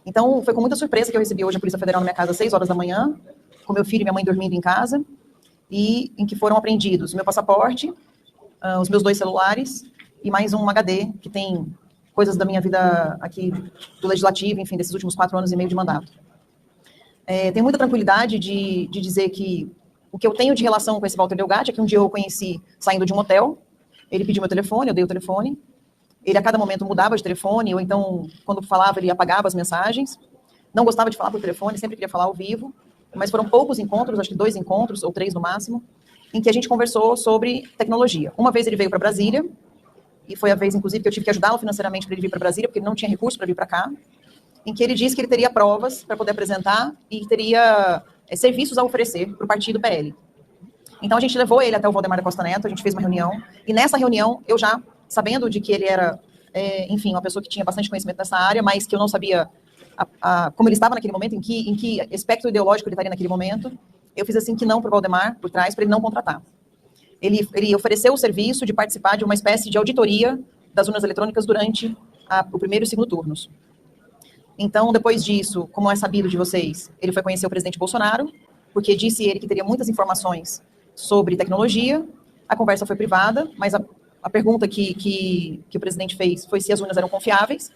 Então, foi com muita surpresa que eu recebi hoje a Polícia Federal na minha casa às 6 horas da manhã, com meu filho e minha mãe dormindo em casa, e em que foram apreendidos o meu passaporte, os meus 2 celulares e mais um HD que tem coisas da minha vida aqui do Legislativo, enfim, desses últimos 4 anos e meio de mandato. Tenho muita tranquilidade de dizer que o que eu tenho de relação com esse Walter Delgatti é que um dia eu o conheci saindo de um hotel, ele pediu meu telefone, eu dei o telefone, ele a cada momento mudava de telefone, ou então, quando falava, ele apagava as mensagens, não gostava de falar por telefone, sempre queria falar ao vivo, mas foram poucos encontros, acho que 2 encontros, ou 3 no máximo, em que a gente conversou sobre tecnologia. Uma vez ele veio para Brasília, e foi a vez, inclusive, que eu tive que ajudá-lo financeiramente para ele vir para Brasília, porque ele não tinha recurso para vir para cá, em que ele disse que ele teria provas para poder apresentar e teria serviços a oferecer para o partido PL. Então, a gente levou ele até o Valdemar da Costa Neto, a gente fez uma reunião, e nessa reunião, eu já, sabendo de que ele era, enfim, uma pessoa que tinha bastante conhecimento nessa área, mas que eu não sabia como ele estava naquele momento, em que espectro ideológico ele estaria naquele momento, eu fiz assim que não para o Valdemar, por trás, para ele não contratar. Ele ofereceu o serviço de participar de uma espécie de auditoria das urnas eletrônicas durante o primeiro e segundo turnos. Então, depois disso, como é sabido de vocês, ele foi conhecer o presidente Bolsonaro, porque disse ele que teria muitas informações sobre tecnologia. A conversa foi privada, mas a pergunta que o presidente fez foi se as urnas eram confiáveis,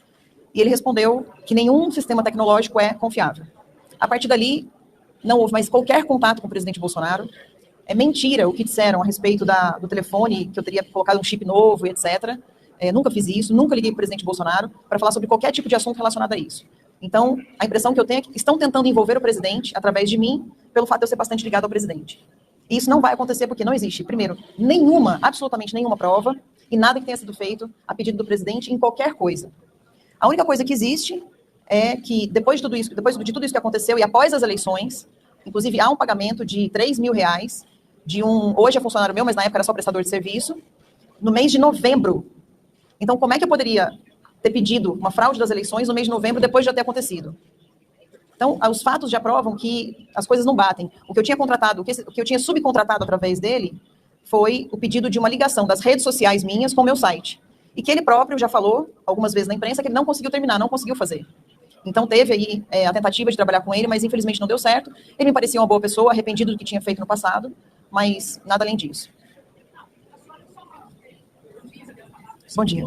e ele respondeu que nenhum sistema tecnológico é confiável. A partir dali, não houve mais qualquer contato com o presidente Bolsonaro. É mentira o que disseram a respeito do telefone, que eu teria colocado um chip novo, etc. Nunca fiz isso, nunca liguei para o presidente Bolsonaro para falar sobre qualquer tipo de assunto relacionado a isso. Então, a impressão que eu tenho é que estão tentando envolver o presidente, através de mim, pelo fato de eu ser bastante ligado ao presidente. E isso não vai acontecer porque não existe, primeiro, absolutamente nenhuma prova, e nada que tenha sido feito a pedido do presidente em qualquer coisa. A única coisa que existe é que, depois de tudo isso que aconteceu, e após as eleições, inclusive há um pagamento de R$3 mil, hoje é funcionário meu, mas na época era só prestador de serviço, no mês de novembro. Então, como é que eu poderia ter pedido uma fraude das eleições no mês de novembro, depois de já ter acontecido? Então, os fatos já provam que as coisas não batem. O que eu tinha contratado, o que eu tinha subcontratado através dele, foi o pedido de uma ligação das redes sociais minhas com o meu site. E que ele próprio já falou, algumas vezes na imprensa, que ele não conseguiu terminar, não conseguiu fazer. Então, teve aí a tentativa de trabalhar com ele, mas infelizmente não deu certo. Ele me parecia uma boa pessoa, arrependido do que tinha feito no passado, mas nada além disso. Bom dia.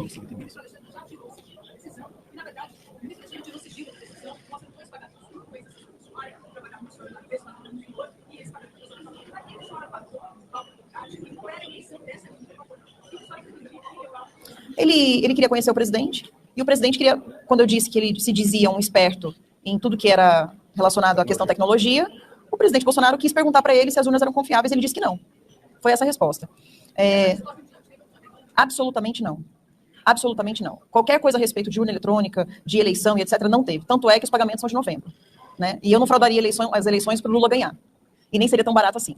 Ele queria conhecer o presidente, e o presidente queria, quando eu disse que ele se dizia um esperto em tudo que era relacionado à questão tecnologia, o presidente Bolsonaro quis perguntar para ele se as urnas eram confiáveis, e ele disse que não. Foi essa a resposta. Absolutamente não. Absolutamente não. Qualquer coisa a respeito de urna eletrônica, de eleição e etc. não teve. Tanto é que os pagamentos são de novembro. Né? E eu não fraudaria as eleições para o Lula ganhar. E nem seria tão barato assim.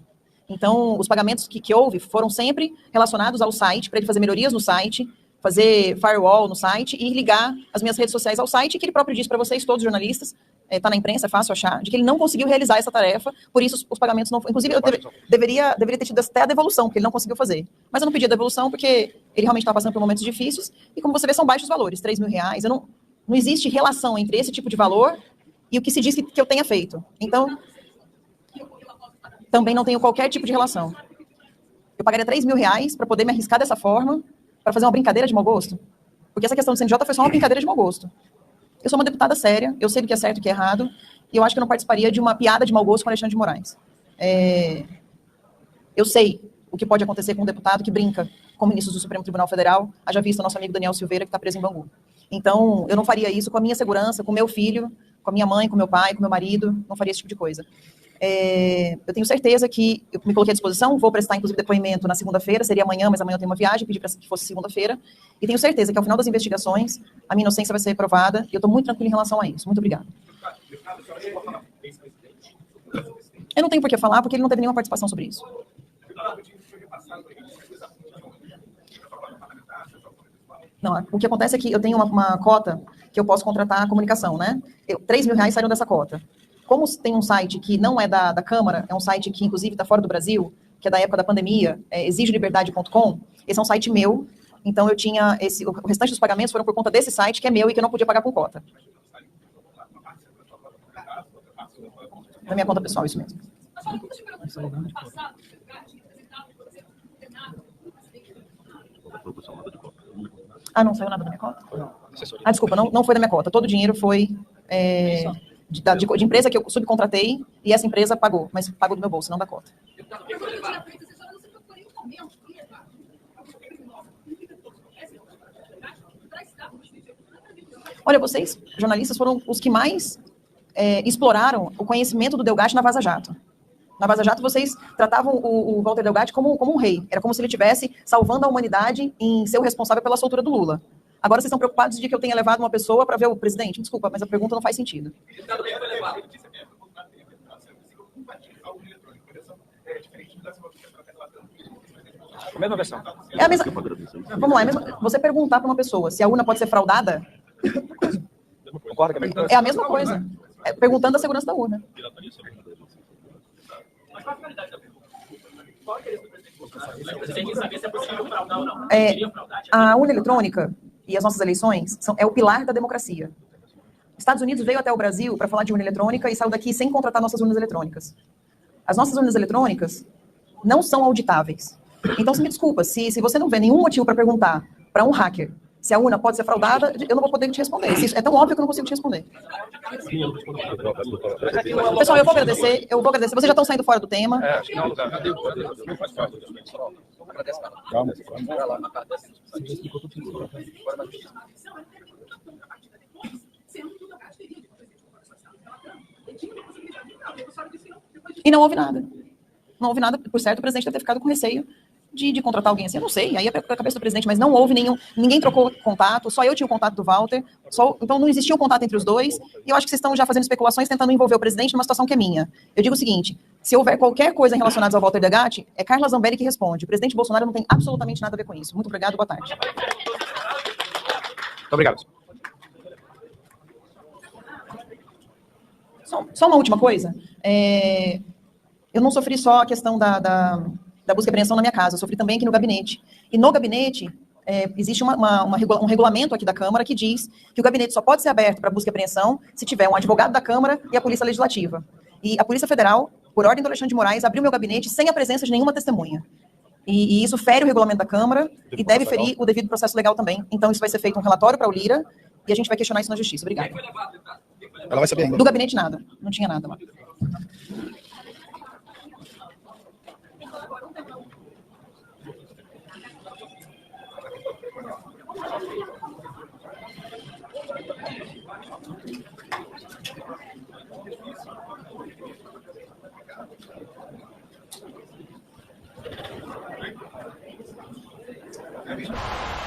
Então, os pagamentos que houve foram sempre relacionados ao site, para ele fazer melhorias no site, fazer firewall no site e ligar as minhas redes sociais ao site, que ele próprio disse para vocês, todos os jornalistas, está na imprensa, é fácil achar, de que ele não conseguiu realizar essa tarefa, por isso os pagamentos não foram. Inclusive, eu deveria ter tido até a devolução, porque ele não conseguiu fazer. Mas eu não pedi a devolução porque ele realmente estava passando por momentos difíceis, e como você vê, são baixos valores, R$3 mil. Não existe relação entre esse tipo de valor e o que se diz que eu tenha feito. Então, também não tenho qualquer tipo de relação. Eu pagaria R$3 mil para poder me arriscar dessa forma, para fazer uma brincadeira de mau gosto? Porque essa questão do CNJ foi só uma brincadeira de mau gosto. Eu sou uma deputada séria, eu sei do que é certo e o que é errado, e eu acho que eu não participaria de uma piada de mau gosto com Alexandre de Moraes. Eu sei o que pode acontecer com um deputado que brinca com ministros do Supremo Tribunal Federal, haja visto o nosso amigo Daniel Silveira, que está preso em Bangu. Então, eu não faria isso com a minha segurança, com o meu filho, com a minha mãe, com o meu pai, com o meu marido, não faria esse tipo de coisa. Eu tenho certeza que eu me coloquei à disposição, vou prestar, inclusive, depoimento na segunda-feira, seria amanhã, mas amanhã eu tenho uma viagem, pedi para que fosse segunda-feira, e tenho certeza que ao final das investigações, a minha inocência vai ser reprovada, e eu estou muito tranquila em relação a isso. Muito obrigada. Eu não tenho por que falar, porque ele não teve nenhuma participação sobre isso. Não, o que acontece é que eu tenho uma cota que eu posso contratar a comunicação, né? R$3 mil saíram dessa cota. Como tem um site que não é da Câmara, é um site que, inclusive, está fora do Brasil, que é da época da pandemia, exigeliberdade.com, esse é um site meu, então eu tinha o restante dos pagamentos foram por conta desse site, que é meu e que eu não podia pagar com cota. Na minha conta pessoal, isso mesmo. Ah, não saiu nada da minha cota? Ah, desculpa, não foi da minha cota. Todo o dinheiro foi de empresa que eu subcontratei e essa empresa pagou, mas pagou do meu bolso, não da cota. Olha, vocês, jornalistas, foram os que mais exploraram o conhecimento do Delgatti na Vaza Jato. Na Vaza Jato, vocês tratavam o Walter Delgatti como um rei. Era como se ele estivesse salvando a humanidade em ser o responsável pela soltura do Lula. Agora vocês estão preocupados de que eu tenha levado uma pessoa para ver o presidente? Desculpa, mas a pergunta não faz sentido. A mesma versão. É a mesma... Vamos lá, você perguntar para uma pessoa se a urna pode ser fraudada, Concorda com a mesma é a mesma coisa. Perguntando a segurança da urna. A urna eletrônica e as nossas eleições é o pilar da democracia. Estados Unidos veio até o Brasil para falar de urna eletrônica e saiu daqui sem contratar nossas urnas eletrônicas. As nossas urnas eletrônicas não são auditáveis. Então, se me desculpa, se você não vê nenhum motivo para perguntar para um hacker se a urna pode ser fraudada, eu não vou poder te responder. É tão óbvio que eu não consigo te responder. Pessoal, eu vou agradecer. Vocês já estão saindo fora do tema. acho que não é um lugar. Calma. E não houve nada. Não houve nada, por certo, o presidente deve ter ficado com receio de contratar alguém assim. Eu não sei, aí é a cabeça do presidente, mas não houve ninguém trocou contato, só eu tinha o contato do Walter, então não existia um contato entre os dois, e eu acho que vocês estão já fazendo especulações tentando envolver o presidente numa situação que é minha. Eu digo o seguinte, se houver qualquer coisa relacionada ao Walter Delgatti, é Carla Zambelli que responde. O presidente Bolsonaro não tem absolutamente nada a ver com isso. Muito obrigado, boa tarde. Muito obrigado. Só uma última coisa. Eu não sofri só a questão da busca e apreensão na minha casa, eu sofri também aqui no gabinete. E no gabinete, existe um regulamento aqui da Câmara que diz que o gabinete só pode ser aberto para busca e apreensão se tiver um advogado da Câmara e a Polícia Legislativa. E a Polícia Federal, por ordem do Alexandre de Moraes, abriu meu gabinete sem a presença de nenhuma testemunha. E isso fere o regulamento da Câmara e deve ferir o devido processo legal também. Então, isso vai ser feito um relatório para o Lira e a gente vai questionar isso na Justiça. Obrigada. Ela vai saber ainda. Do gabinete, nada. Não tinha nada lá. É